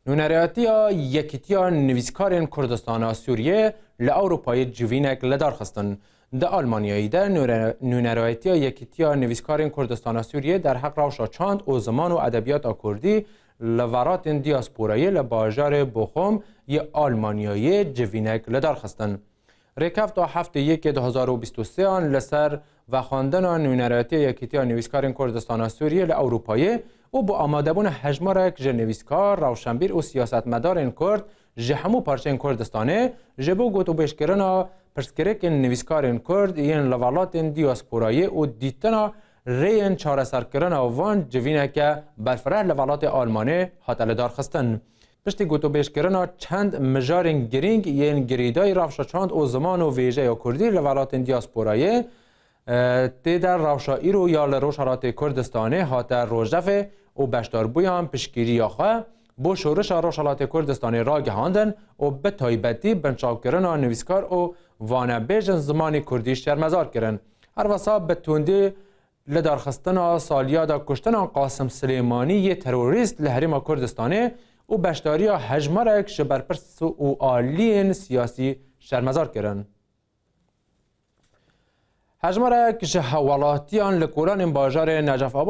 نونریاتیا یکیتیا نویسکارین کردستان سوریه لأوروپای جوینک لدار خستن. در آلمانیایی در نونریاتیا یکیتیا نویسکارین کردستان سوریه در حق روشا چاند و زمان و ادبیات کردی لورات دیاسپورایی لباجار بخوم ی آلمانیایی جوینک لدار خستن. ریکف تا هفته 2023 آن لسر و خواندن نونریاتیا یکیتیا نویسکارین کردستان سوریه لأوروپایی و با آماده بون هجمارک جه نویسکار، روشنبیر و سیاستمدارین کرد جه همو پارچین کردستانه جه بو گوتو بیشکرنا پرسکرک نویسکارین کرد این لولات دیاسپورایی و دیتنا ریین چاره سرکرنا وان جوینه که برفره لولات آلمانه حتل دار خستن. پشتی گوتو بیشکرنا چند مجارین گرینگ این گریدای رافشا چاند و زمان و ویژه یا کردی لولات دیاسپورایی تی در روشایی رو یا لروشارات کردستانه حتل روژفه و بشدار بویان پشگیری آخوا با شورش روشالات کردستانی را گهاندن و به تایبتی بنچاو کرن نویسکار و وانه بیجن زمانی کردیش شرمزار کرن. هر وسا به تندی لدارخستن سالیاد کشتن قاسم سلیمانی یه تروریست لحریم کردستانی و بشداری هجمارک شبرپرس و آلین سیاسی شرمزار کرن. هجمارک جهوالاتیان لکولان باجار نجف